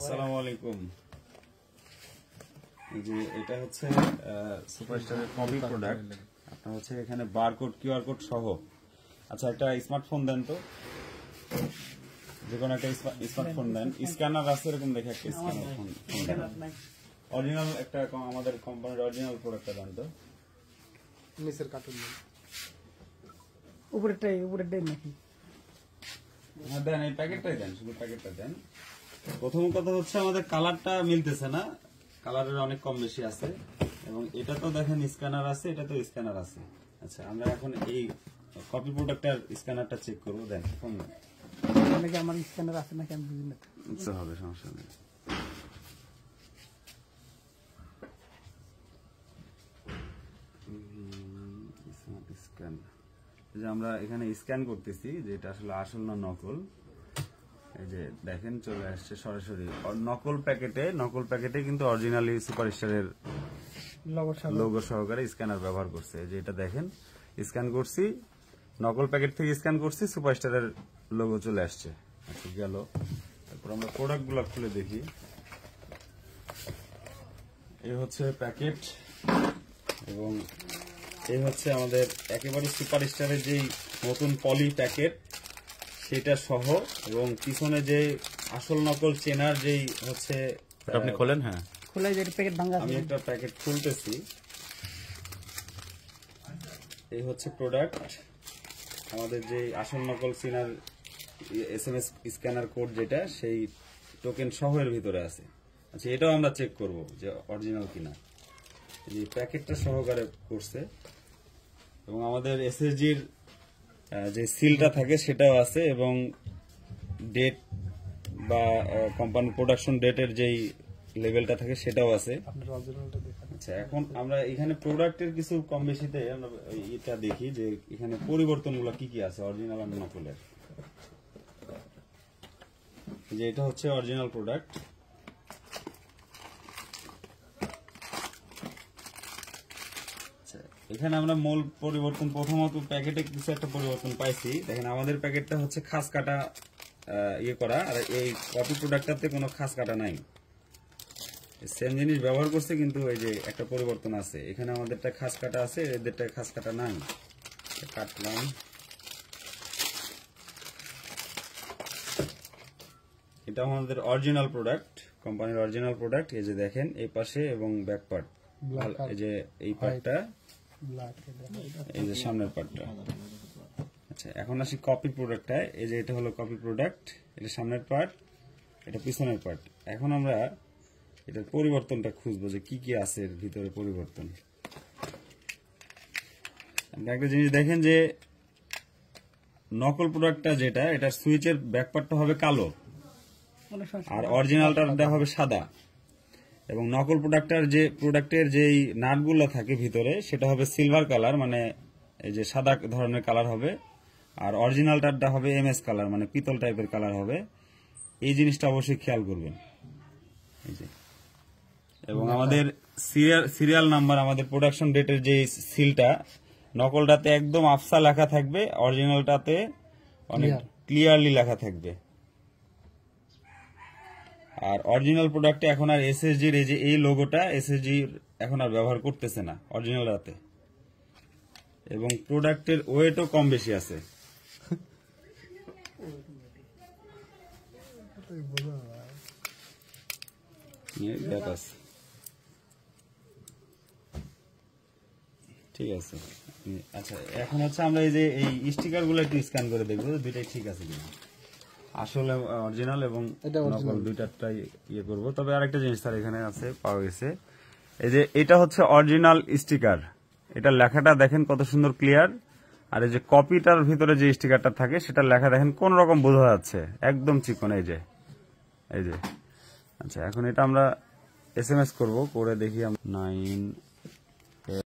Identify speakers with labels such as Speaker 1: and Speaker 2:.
Speaker 1: আসসালামু আলাইকুম। যে এটা হচ্ছে সুপারস্টারের কপি প্রোডাক্ট। আপনার হচ্ছে এখানে বারকোড কিউআর কোড সহ। আচ্ছা, একটা স্মার্টফোন দেন তো, যে কোনো একটা স্মার্টফোন দেন, স্ক্যানার আছে এরকম দেখে একটা স্ক্যানার ফোন দেন। অরিজিনাল একটা আমাদের কোম্পানির অরিজিনাল প্রোডাক্টটা দেন তো।
Speaker 2: নিচের কার্টুন
Speaker 3: উপরেরটাই নাকি?
Speaker 1: হ্যাঁ দেন, এই প্যাকেটটাই দেন, শুধু প্যাকেটটা দেন। প্রথম কথা হচ্ছে আমাদের কালারটা মিলতেছে না, কালারের অনেক কম বেশি আছে, এবং এটা তো দেখেন স্ক্যানার আছে, এটা তো স্ক্যানার আছে। আচ্ছা, আমরা এখন এই কপি প্রোডাক্টের স্ক্যানারটা চেক করবো। দেন ফোন দেন।
Speaker 3: নাকি আমার স্ক্যানার আছে নাকি আমি বুঝি না।
Speaker 1: আচ্ছা, হবে, সমস্যা নেই। যে আমরা এখানে স্ক্যান করতেছি যে এটা আসলে আসল না নকল। এই যে দেখেন চলে আসছে সরাসরি নকল প্যাকেটে কিন্তু অরিজিনালি সুপারস্টারের লোগো সহকারে স্ক্যানার ব্যবহার করছে। এই যে এটা দেখেন, স্ক্যান করছি, নকল প্যাকেট থেকে স্ক্যান করছি, সুপারস্টারের লোগো চলে আসছে। আচ্ছা, গেল। তারপর আমরা প্রোডাক্টগুলো খুলে দেখি। এই হচ্ছে প্যাকেট, এবং এই হচ্ছে আমাদের একেবারে সুপারস্টারের যেই নতুন পলি প্যাকেট সেটা সহ, এবং পিছনে যে আসল নকল চেনার যেই হচ্ছে আপনি খোলেন। হ্যাঁ,
Speaker 3: খোলাই যে প্যাকেট ভাঙা।
Speaker 1: আমি একটা প্যাকেট খুলতেছি। এই হচ্ছে প্রোডাক্ট, আমাদের যে আসল নকল চেনার SMS স্ক্যানার কোড যেটা, সেই টোকেন সহ এর ভিতরে আছে। আচ্ছা, এটাও আমরা চেক করব যে অরিজিনাল কিনা। এই প্যাকেটটা সহকারে করছে, এবং আমাদের SSG'র যে সিলটা থাকে সেটাও আছে, এবং ডেট বা কোম্পানি প্রোডাকশন ডেটের যেই লেভেলটা থাকে সেটাও আছে। আচ্ছা, এখন আমরা এখানে প্রোডাক্টের কিছু কম বেশিতে আমরা এটা দেখি যে এখানে পরিবর্তনগুলো কি কি আছে অরিজিনাল আর নকলের। যে এটা হচ্ছে অরিজিনাল প্রোডাক্ট। এখানে আমরা মূল পরিবর্তন প্রথমত প্যাকেটে কিছু একটা পরিবর্তন পাইছি। দেখেন, আমাদের প্যাকেটটা হচ্ছে খাস কাটা ইয়ে করা, আর এই কপি প্রোডাক্টটাতে কোনো খাস কাটা নাই। সেম জিনিস ব্যবহার করছে, কিন্তু এই যে একটা পরিবর্তন আছে। এখানে আমাদেরটা খাস কাটা আছে, এদেরটা খাস কাটা নাই। কাটলাম। এটা আমাদের অরিজিনাল প্রোডাক্ট, কোম্পানির অরিজিনাল প্রোডাক্ট। এই যে দেখেন এই পাশে এবং ব্যাক পার্ট, এই যে এই পার্টটা, এই যে সামনের পার্টটা। আচ্ছা, এখন আসি কপি প্রোডাক্টটায়। এই যে এটা হলো কপি প্রোডাক্ট, এটা সামনের পার্ট, এটা পিছনের পার্ট। এখন আমরা এটার পরিবর্তনটা খুঁজবো যে কি কি আছে এর ভিতরে পরিবর্তন। একটা জিনিস দেখেন যে নকল প্রোডাক্টটা যেটা, এটার সুইচের ব্যাক পার্টটা হবে কালো, আর অরিজিনালটা হবে সাদা। এবং নকল প্রোডাক্টের যেই নাটগুলো থাকে ভিতরে সেটা হবে সিলভার কালার, মানে এই যে সাদা ধরনের কালার হবে, আর অরিজিনালটা হবে MS কালার, মানে পিতল টাইপের কালার হবে। এই জিনিসটা অবশ্যই খেয়াল করবেন। এই যে, এবং আমাদের সিরিয়াল নাম্বার, আমাদের প্রোডাকশন ডেটের যে সিলটা, নকলটাতে একদম আফসা লেখা থাকবে, অরিজিনালটাতে অনেক ক্লিয়ারলি লেখা থাকবে। আর অরিজিনাল প্রোডাক্টে এখন আর SSG'র এই যে এই লোগোটা SSG এখন আর ব্যবহার করতেছে না অরিজিনালটাতে, এবং প্রোডাক্টের ওয়েটও কম বেশি আছে। ঠিক আছে। আচ্ছা, এখন হচ্ছে আমরা এই যে এই স্টিকার গুলো একটু স্ক্যান করে দেখবো দুইটাই ঠিক আছে কিনা, আসলে অরিজিনাল এবং নকল দুইটাই ইয়ে করবো। তবে আরেকটা জিনিস স্যার এখানে আছে, পাওয়া গেছে। এই যে এটা হচ্ছে অরিজিনাল স্টিকার, এটা লেখাটা দেখেন কত সুন্দর ক্লিয়ার, আর এই যে কপিটার ভিতরে যে স্টিকারটা থাকে সেটা লেখা দেখেন কোন রকম বোঝা যাচ্ছে, একদম চিকন। এই যে আচ্ছা, এখন এটা আমরা SMS করবো, করে দেখি 9